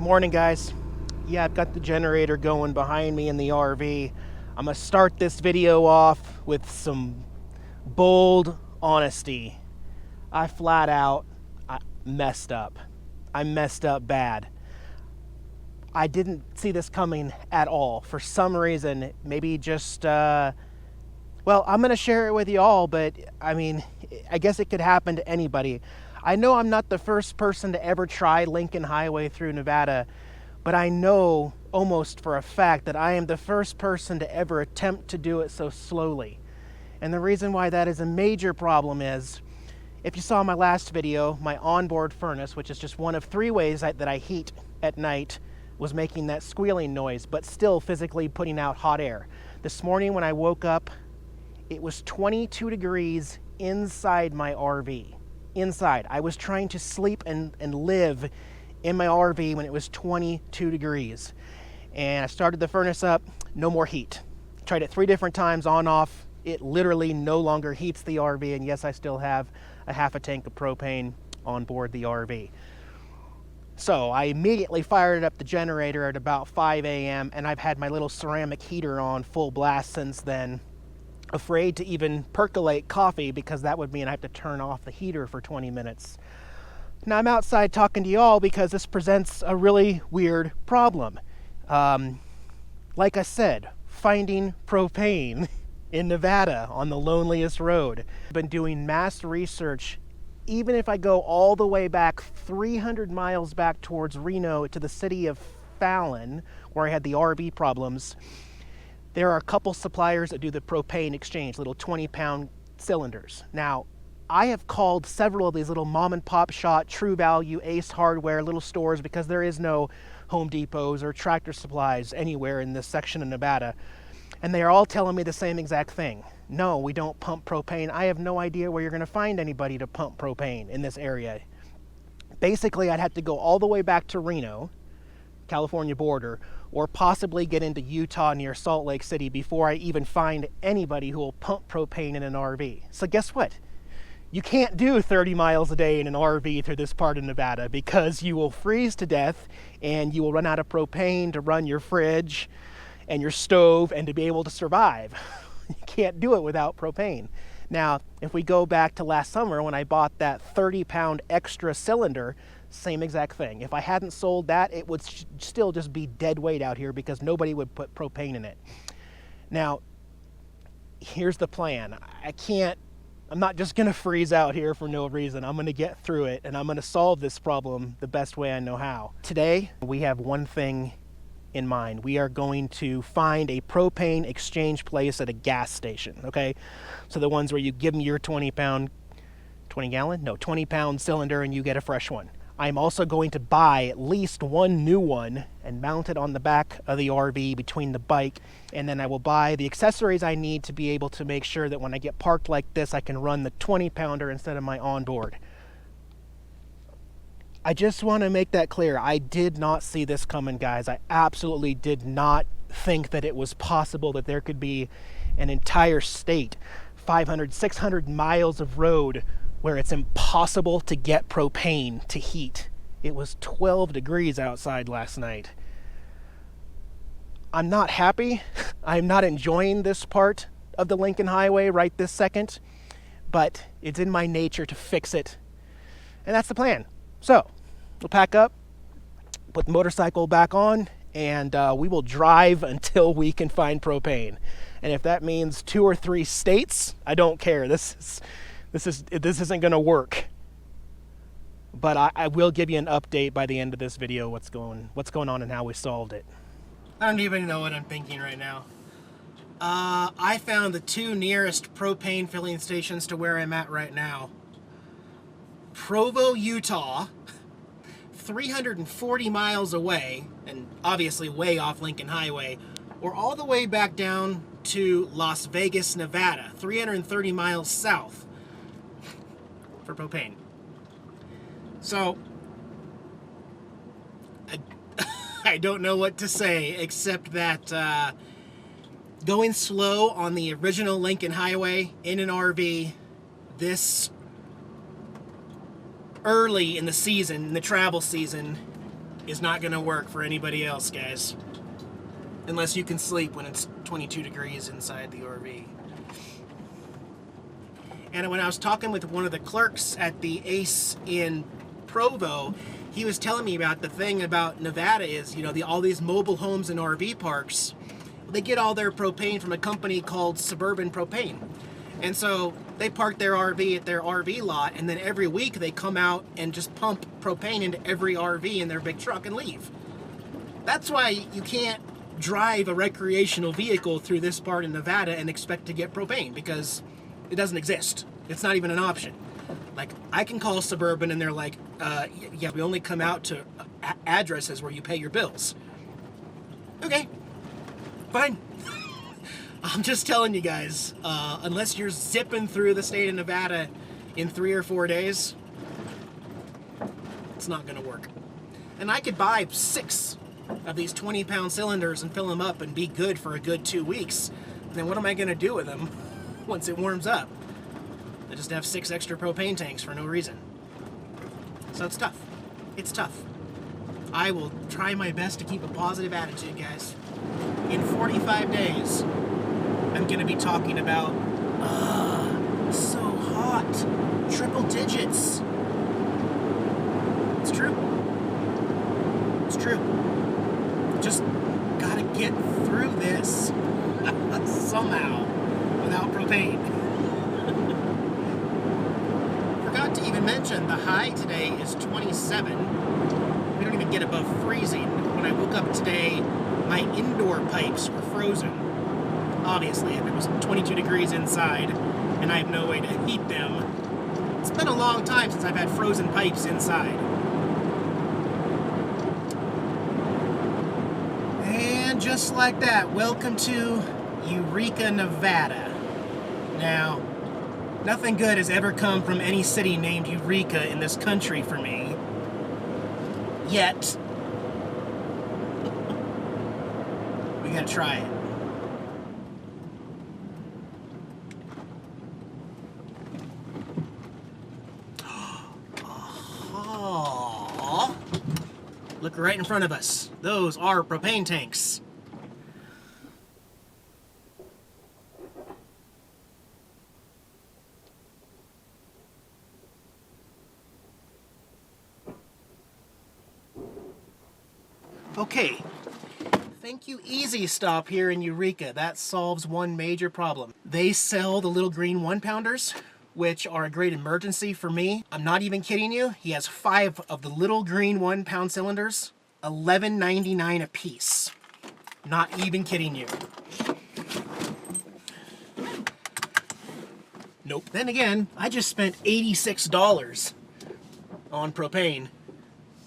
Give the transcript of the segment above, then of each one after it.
Morning, guys. Yeah, I've got the generator going behind me in the RV. I'm gonna start this video off with some bold honesty. I flat out messed up. I messed up bad. I didn't see this coming at all. For some reason, maybe just, well, I'm gonna share it with you all, but I mean, I guess it could happen to anybody. I know I'm not the first person to ever try Lincoln Highway through Nevada, but I know almost for a fact that I am the first person to ever attempt to do it so slowly. And the reason why that is a major problem is, if you saw my last video, my onboard furnace, which is just one of 3 ways that I heat at night, was making that squealing noise, but still physically putting out hot air. This morning when I woke up, it was 22 degrees inside my RV. Inside. I was trying to sleep and live in my RV when it was 22 degrees. And I started the furnace up, no more heat. Tried it 3 different times, on, off. It literally no longer heats the RV, and yes, I still have a half a tank of propane on board the RV. So I immediately fired up the generator at about 5 a.m. and I've had my little ceramic heater on full blast since then. Afraid to even percolate coffee because that would mean I have to turn off the heater for 20 minutes. Now I'm outside talking to y'all because this presents a really weird problem. Like I said, finding propane in Nevada on the loneliest road. I've been doing mass research. Even if I go all the way back 300 miles back towards Reno to the city of Fallon, where I had the RV problems, there are a couple suppliers that do the propane exchange, little 20-pound cylinders. Now, I have called several of these little mom and pop shop, True Value, Ace Hardware, little stores, because there is no Home Depots or Tractor Supplies anywhere in this section of Nevada. And they are all telling me the same exact thing. No, we don't pump propane. I have no idea where you're gonna find anybody to pump propane in this area. Basically, I'd have to go all the way back to Reno, California border, or possibly get into Utah near Salt Lake City before I even find anybody who will pump propane in an RV. So guess what? You can't do 30 miles a day in an RV through this part of Nevada because you will freeze to death and you will run out of propane to run your fridge and your stove and to be able to survive. You can't do it without propane. Now, if we go back to last summer when I bought that 30-pound extra cylinder, same exact thing. If I hadn't sold that, it would still just be dead weight out here because nobody would put propane in it. Now, here's the plan. I'm not just gonna freeze out here for no reason. I'm gonna get through it and I'm gonna solve this problem the best way I know how. Today, we have one thing in mind. We are going to find a propane exchange place at a gas station, okay? So the ones where you give them your 20-pound cylinder and you get a fresh one. I'm also going to buy at least one new one and mount it on the back of the RV between the bike, and then I will buy the accessories I need to be able to make sure that when I get parked like this, I can run the 20-pounder instead of my onboard. I just want to make that clear. I did not see this coming, guys. I absolutely did not think that it was possible that there could be an entire state, 500, 600 miles of road where it's impossible to get propane to heat. It was 12 degrees outside last night. I'm not happy. I'm not enjoying this part of the Lincoln Highway right this second, but it's in my nature to fix it. And that's the plan. So, we'll pack up, put the motorcycle back on, and we will drive until we can find propane. And if that means 2 or 3 states, I don't care. This isn't gonna work. But I will give you an update by the end of this video what's going on and how we solved it. I don't even know what I'm thinking right now. I found the 2 nearest propane filling stations to where I'm at right now. Provo, Utah, 340 miles away, and obviously way off Lincoln Highway, or all the way back down to Las Vegas, Nevada, 330 miles south for propane. So, I don't know what to say except that going slow on the original Lincoln Highway in an RV this early in the season, in the travel season, is not going to work for anybody else, guys. Unless you can sleep when it's 22 degrees inside the RV. And when I was talking with one of the clerks at the Ace in Provo, he was telling me about the thing about Nevada is, you know, all these mobile homes and RV parks, they get all their propane from a company called Suburban Propane. And so they park their RV at their RV lot, and then every week they come out and just pump propane into every RV in their big truck and leave. That's why you can't drive a recreational vehicle through this part of Nevada and expect to get propane, because it doesn't exist. It's not even an option. Like, I can call Suburban and they're like, yeah, we only come out to addresses where you pay your bills. Okay, fine. I'm just telling you guys, unless you're zipping through the state of Nevada in 3 or 4 days, it's not gonna work. And I could buy 6 of these 20-pound cylinders and fill them up and be good for a good 2 weeks. Then what am I gonna do with them once it warms up? I just have 6 extra propane tanks for no reason. So it's tough. It's tough. I will try my best to keep a positive attitude, guys. In 45 days, I'm gonna be talking about, so hot, triple digits. It's true. It's true. Just gotta get through this somehow without propane. Forgot to even mention the high today is 27. We don't even get above freezing. When I woke up today, my indoor pipes were frozen. Obviously, if it was 22 degrees inside and I have no way to heat them, it's been a long time since I've had frozen pipes inside. And just like that, welcome to Eureka, Nevada. Now, nothing good has ever come from any city named Eureka in this country for me. Yet. We gotta try it. Oh, look right in front of us. Those are propane tanks. Okay, thank you Easy Stop here in Eureka. That solves one major problem. They sell the little green 1-pounders, which are a great emergency for me. I'm not even kidding you. He has 5 of the little green 1-pound cylinders, $11.99 a piece. Not even kidding you. Nope. Then again, I just spent $86 on propane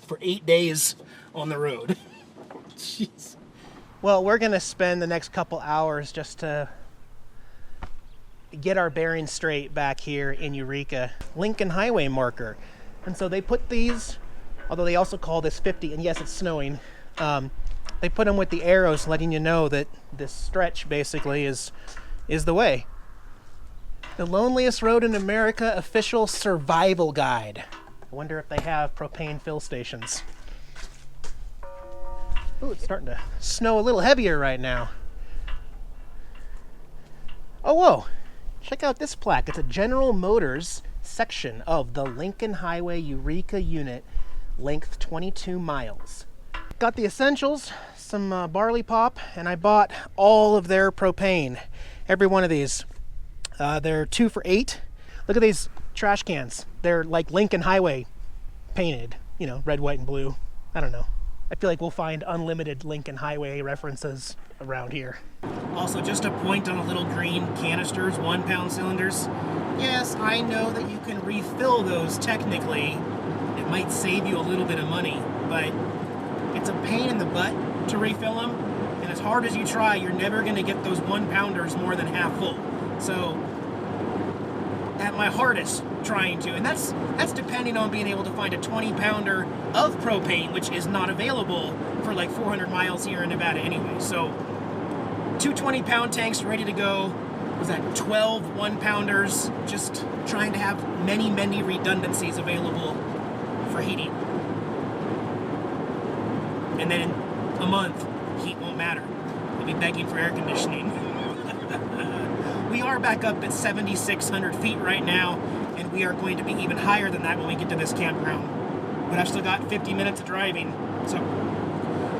for 8 days on the road. Jeez. Well, we're gonna spend the next couple hours just to get our bearings straight back here in Eureka. Lincoln Highway marker. And so they put these, although they also call this 50, and yes, it's snowing. They put them with the arrows letting you know that this stretch basically is the way. The Loneliest Road in America official survival guide. I wonder if they have propane fill stations. Ooh, it's starting to snow a little heavier right now. Oh, whoa. Check out this plaque. It's a General Motors section of the Lincoln Highway Eureka unit, length 22 miles. Got the essentials, some barley pop, and I bought all of their propane. Every one of these. They're 2 for $8. Look at these trash cans. They're like Lincoln Highway painted. You know, red, white, and blue. I don't know. I feel like we'll find unlimited Lincoln Highway references around here. Also, just a point on the little green canisters, 1-pound cylinders. Yes, I know that you can refill those technically. It might save you a little bit of money, but it's a pain in the butt to refill them. And as hard as you try, you're never going to get those 1-pounders more than half full. So, at my hardest, trying to, and that's depending on being able to find a 20-pounder of propane, which is not available for like 400 miles here in Nevada anyway. So 2 20-pound tanks ready to go. Was that 12 1-pounders? Just trying to have many redundancies available for heating. And then in a month, heat won't matter. We'll be begging for air conditioning. We are back up at 7,600 feet right now, and we are going to be even higher than that when we get to this campground. But I've still got 50 minutes of driving, so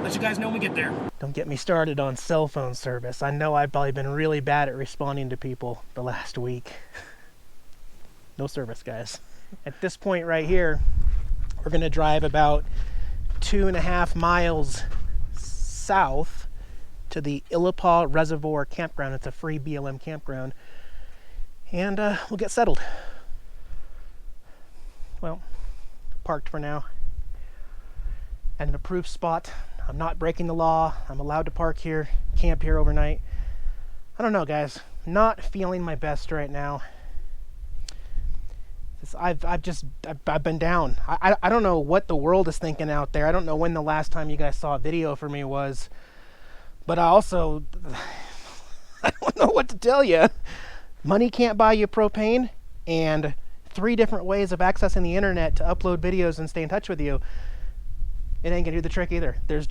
let you guys know when we get there. Don't get me started on cell phone service. I know I've probably been really bad at responding to people the last week. No service, guys. At this point right here, we're going to drive about 2.5 miles south to the Illapah Reservoir Campground. It's a free BLM campground. And we'll get settled. Well, parked for now. At an approved spot. I'm not breaking the law. I'm allowed to park here, camp here overnight. I don't know, guys. Not feeling my best right now. I've been down. I don't know what the world is thinking out there. I don't know when the last time you guys saw a video from me was. But I also, I don't know what to tell you. Money can't buy you propane, and 3 different ways of accessing the internet to upload videos and stay in touch with you. It ain't gonna do the trick either. There's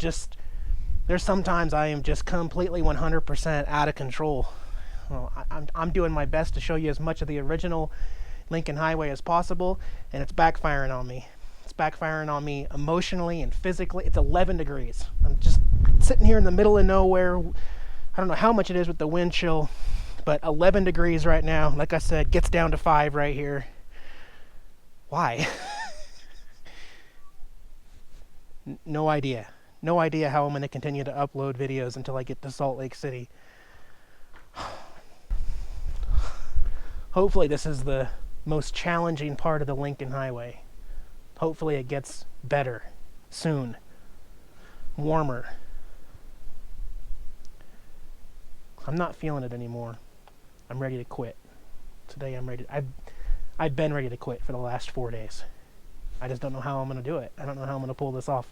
sometimes I am just completely 100% out of control. Well, I'm doing my best to show you as much of the original Lincoln Highway as possible, and it's backfiring on me. It's backfiring on me emotionally and physically. It's 11 degrees. I'm just sitting here in the middle of nowhere. I don't know how much it is with the wind chill, but 11 degrees right now. Like I said, gets down to 5 right here. Why? No idea. No idea how I'm going to continue to upload videos until I get to Salt Lake City. Hopefully this is the most challenging part of the Lincoln Highway. Hopefully it gets better soon. Warmer. I'm not feeling it anymore. I'm ready to quit. Today I'm ready. I've been ready to quit for the last 4 days. I just don't know how I'm going to do it. I don't know how I'm going to pull this off.